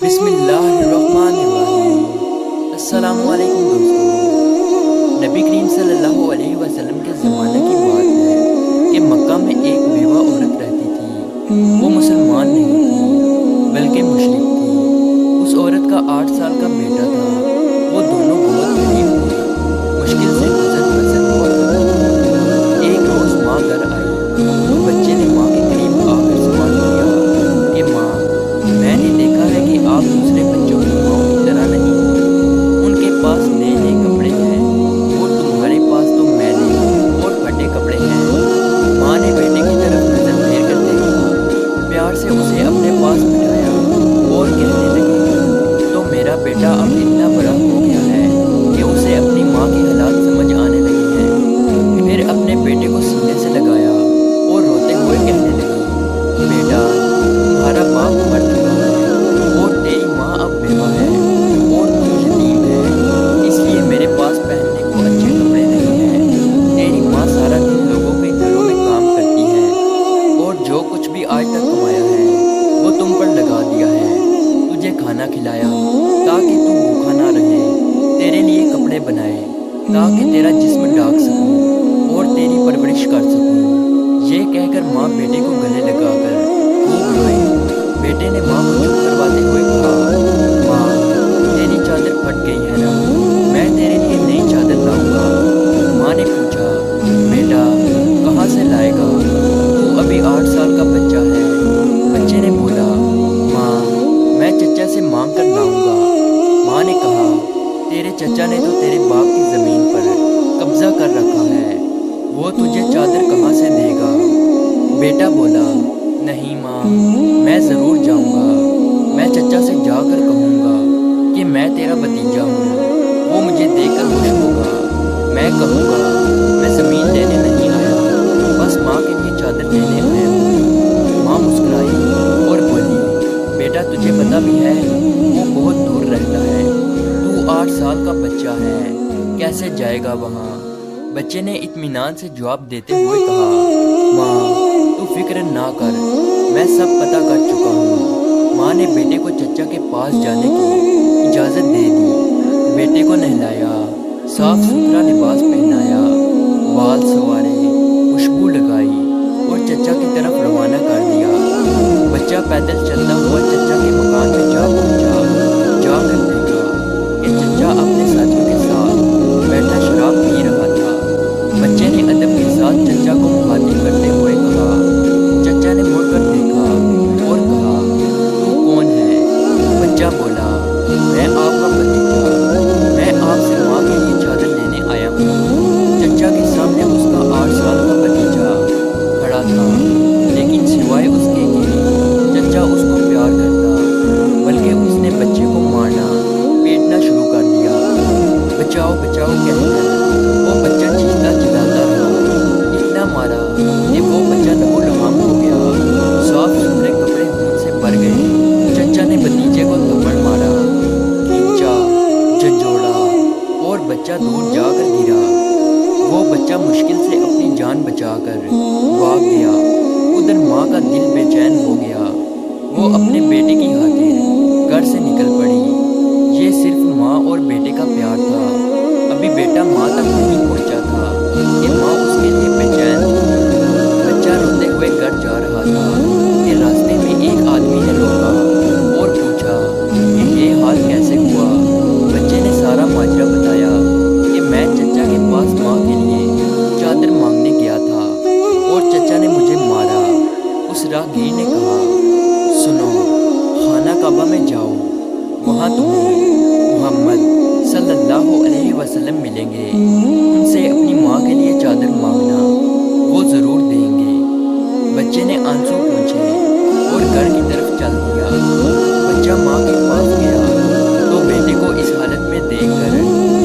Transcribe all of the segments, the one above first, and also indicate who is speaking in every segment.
Speaker 1: बिस्मिल्लाहिर्रहमानिर्रहीम। अस्सलामुअलैकुम दोस्तों। नबी करीम सल्लल्लाहु अलैहि वसल्लम के ज़माने की बात है कि मक्का में एक बेवा औरत रहती थी। वो मुसलमान नहीं थी बल्कि मुशरिक थी। उस औरत का 8 साल का बेटा था। वो दोनों बहुत गरीब थे। मुश्किल से गुजर बसर हुआ करती थी। एक रोज़ माँ घर आई तो बच्चे ने माँ के करीब आकर सवाल किया कि माँ, मैंने देखा है कि आप दूसरे बच्चों की माँ की तरह नहीं हो। उनके पास नए नए कपड़े हैं और तुम्हारे पास तो मैले और फटे कपड़े हैं। माँ ने बेटे की तरफ नजर फेर कर देखा, प्यार से उसे अपने पास बिठाया और कहने लगी, तो मेरा बेटा अब इतना बड़ा हो गया है कि उसे अपनी माँ की हालात समझ आने लगी है। फिर अपने बेटे को सीने से लगाया और रोते हुए कहने लगी, बेटा, तुम्हारा बाप मर चुका है और तेरी माँ अब बेवा है और तू यतीम है, इसलिए मेरे पास पहनने को अच्छे कपड़े नहीं हैं। तेरी माँ सारा दिन लोगों के घरों में काम करती है और जो कुछ भी आज तक कमाया है वो तुम पर लगा दिया है। तुझे खाना खिलाया ताकि तू भूखा ना रहे, तेरे लिए कपड़े बनाए ताकि तेरा जिस्म ढाक सकूं और तेरी परवरिश कर सकूं। ये कहकर माँ बेटे को गले लगाकर खूब रोई। बेटे ने माँ को चुप करवाते हुए कहा, माँ, तेरी चादर फट गई है ना, मैं तेरे लिए नई चादर लाऊंगा। माँ ने पूछा, बेटा, कहाँ से लाएगा, तू अभी 8 साल का बच्चा है। बच्चे ने बोला, माँ, मैं चचा से मांग कर लाऊंगा। माँ ने कहा, तेरे चचा ने तो तेरे बाप की ज़मीन पर कब्जा कर रखा है, वो तुझे चादर कहाँ से देगा। बेटा बोला, नहीं माँ, मैं ज़रूर जाऊंगा। मैं चचा से जाकर कहूँगा कि मैं तेरा भतीजा हूँ, वो मुझे देखकर खुश होगा। मैं कहूँगा मैं ज़मीन लेने नहीं आया, बस माँ के लिए चादर लेने आया हूँ। माँ मुस्कुराई और बोली, बेटा, तुझे पता भी है वो बहुत दूर रहता है, तू 8 साल का बच्चा है, कैसे जाएगा वहाँ। बच्चे ने इत्मीनान से जवाब देते हुए कहा, माँ, तू फिक्र ना कर, मैं सब पता कर चुका हूँ। माँ ने बेटे को चचा के पास जाने की इजाज़त दे दी। बेटे को नहलाया, साफ सुथरा लिबास पहनाया, बाल संवारे, खुशबू लगाई और चचा की तरफ रवाना कर दिया। बच्चा पैदल चलता हुआ चचा के मकान में जा पहुँचा। जाकर देखा कि चचा अपने साथियों के साथ बैठा शराब पी रहा था। बच्चे ने अदब के साथ चचा को मुखातिब करते हुए कहा। चचा ने मुड़कर देखा और कहा, तू कौन है। बच्चा बोला, मैं आपका भतीजा, मैं आपसे माँ के लिए चादर लेने आया हूँ। चचा के सामने उसका 8 साल का भतीजा खड़ा था, लेकिन सिवाय उसके कि चचा उसको प्यार करता, बल्कि उसने बच्चे को मारना पीटना शुरू कर दिया। बचाओ बचाओ कहकर वो बच्चा चीखता चिल्लाता रहा। इतना मारा कि वो बच्चा लहूलुहान हो गया। साफ सुथरे कपड़े खून से भर गए। चचा ने भतीजे को थप्पड़ मारा, खींचा, झंझोड़ा और बच्चा दूर जाकर गिरा। वो बच्चा मुश्किल से अपनी जान बचाकर भाग गया। उधर माँ का दिल बेचैन हो गया। वो अपने बेटे की खातिर घर से निकल पड़ी। ये सिर्फ माँ और बेटे का प्यार था। अभी बेटा माँ तक नहीं पहुँचा था कि माँ उसके लिए बेचैन थी। बच्चा रोते हुए घर जा रहा था कि रास्ते में एक आदमी ने रोका और पूछा कि ये हाल कैसे हुआ। बच्चे ने सारा माजरा बताया कि मैं चचा के पास माँ के लिए चादर मांगने गया था और चचा ने मुझे मारा। उस राहगीर ने कहा, सुनो, खाना काबा में जाओ, वहाँ तुम्हें मोहम्मद सल्लल्लाहु अलैहि वसल्लम मिलेंगे। उनसे अपनी माँ के लिए चादर मांगना, वो ज़रूर देंगे। बच्चे ने आंसू पूछे और घर की तरफ चल दिया। बच्चा माँ के पास गया तो बेटे को इस हालत में देखकर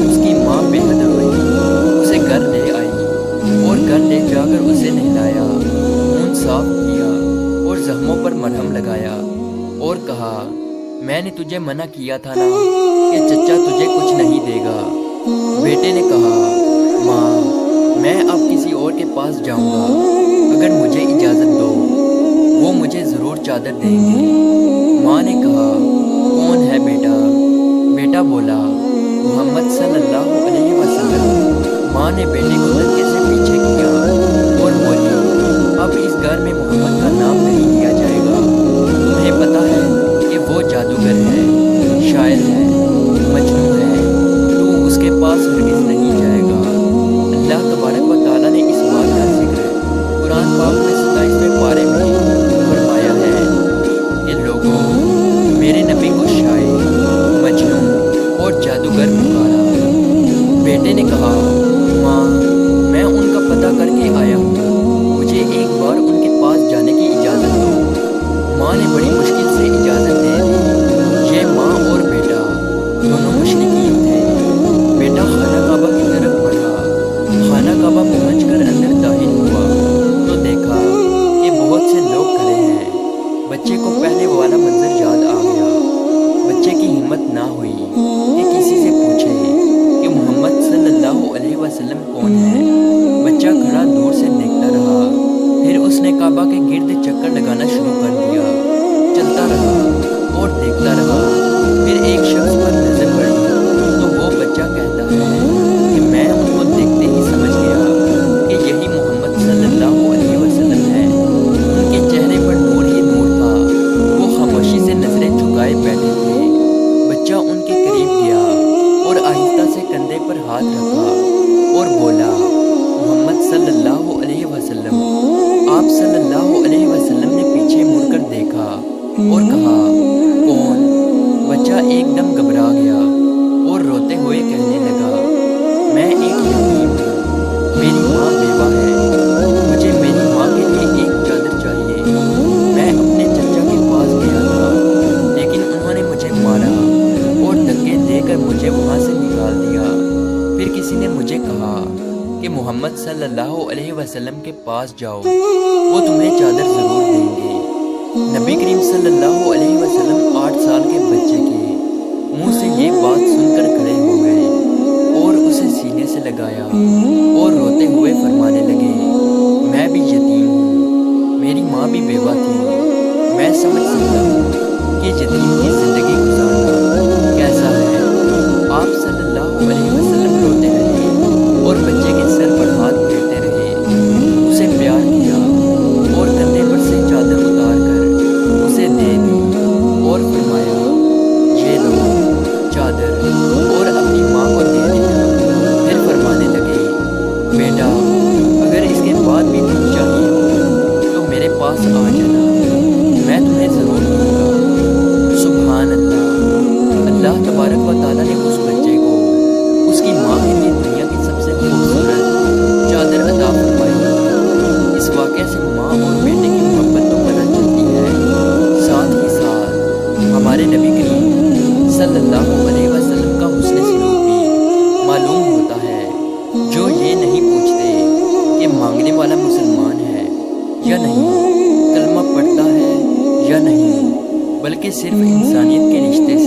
Speaker 1: उसकी माँ बेहद रोई। उसे घर ले आई और घर ले जाकर उसे नहलाया, खून साफ किया और जख्मों पर मरहम लगाया और कहा, मैंने तुझे मना किया था ना कि चचा तुझे कुछ नहीं देगा। बेटे ने कहा, माँ, मैं अब किसी और के पास जाऊंगा, अगर मुझे इजाज़त दो, वो मुझे ज़रूर चादर देंगे। माँ ने कहा, कौन بولا محمد صلی اللہ علیہ وسلم۔ ماں نے بیٹے کو دھکے سے پیچھے کیا اور بولی اب اس گھر میں محمد کا نام نہیں لیا جائے گا۔ تمہیں پتہ ہے کہ وہ جادوگر ہے، شاعر ہے، مجنون ہے، تو اس کے پاس ہرگز نہیں جائے گا۔ اللہ تبارک و تعالیٰ نے اس بات کا ذکر قرآن پاک میں 27ویں پارے میں فرمایا ہے کہ لوگوں میرے نبی کو شاعر، مجنون اور جادوگر پکارا۔ بیٹے نے کہا ماں میں ان کا پتہ کر کے آیا ہوں، مجھے ایک بار ان کے پاس جانے کی اجازت دو۔ ماں نے بڑی مشکل سے اجازت دے دی۔ یہ ماں اور بیٹا دونوں مشرکین تھے۔ بیٹا خانہ کعبہ کی طرف بڑھا، خانہ کعبہ پہنچ کر اندر داخل ہوا تو دیکھا کہ بہت سے لوگ کھڑے ہیں۔ بچے کو پہلے والا منظر یاد آ گیا۔ بچے کی ہمت نہ ہوئی کہ کسی سے پوچھے کہ محمد صلی اللہ علیہ وسلم کون ہے۔ بچہ کھڑا دور سے دیکھتا رہا، پھر اس نے کعبہ کے گرد چکر لگانا شروع کر دیا۔ چلتا رہا اور دیکھتا رہا، پھر ایک شخص پر نظر پڑی تو وہ بچہ کہتا ہے کہ میں ان کو دیکھتے ہی سمجھ گیا کہ یہی محمد صلی اللہ علیہ وسلم ہے۔ ان کے چہرے پر نور ہی نور تھا، وہ خاموشی سے نظریں جھکائے بیٹھے تھے۔ بچہ ان کے قریب گیا اور آہستہ سے کندھے پر ہاتھ رکھا اور بولا محمد صلی اللہ علیہ وسلم۔ آپ صلی اللہ علیہ وسلم نے پیچھے مڑ کر دیکھا اور کہا کون؟ بچہ ایک دم گھبرا گیا اور روتے ہوئے کہنے لگا میں ایک یتیم ہوں، میری ماں بیوہ ہے، مجھے میری ماں کے لیے ایک چادر چاہیے۔ میں اپنے چچا کے پاس گیا تھا لیکن انہوں نے مجھے مارا اور دھکے دے کر مجھے وہاں سے نکال دیا۔ پھر کسی نے مجھے کہا کہ محمد صلی اللہ علیہ وسلم کے پاس جاؤ، وہ تمہیں چادر ضرور دیں گے۔ نبی کریم صلی اللہ علیہ وسلم 8 سال کے بچے کے منہ سے یہ بات سن کر کھڑے ہو گئے اور اسے سینے سے لگایا اور روتے ہوئے فرمانے لگے میں بھی یتیم ہوں، میری ماں بھی بیوہ تھی، میں سمجھ سکتا ہوں کہ یتیم کی زندگی گزارنا کیسا ہے۔ آپ صلی اللہ علیہ وسلم روتے رہے اور بچے کے سر پر ہاتھ پھیرتے رہے، اسے پیار کیا اور کندھے پر سے چادر اتار کر اسے دے دی اور فرمایا یہ لو چادر اور اپنی ماں کو دے دیا۔ پھر فرمانے لگے بیٹا اگر اس کے بعد بھی کچھ چاہیے ہو تو میرے پاس آ جانا، میں تمہیں ضرور دوں گا۔ سبحان اللہ، اللہ تبارک و تعالیٰ نے اس بچے کو اس کی ماں کے لیے دنیا کی سب سے خوبصورت چادر عطا فرمائی۔ اس واقعے سے ماں اور بیٹے کی محبت تو پتہ چلتی ہے، ساتھ ہی ساتھ ہمارے نبی کریم صلی اللہ علیہ وسلم کا حسن سلوک بھی معلوم ہوتا ہے، جو یہ نہیں پوچھتے کہ مانگنے والا مسلمان ہے یا نہیں، کلمہ پڑھتا ہے یا نہیں، بلکہ صرف انسانیت کے رشتے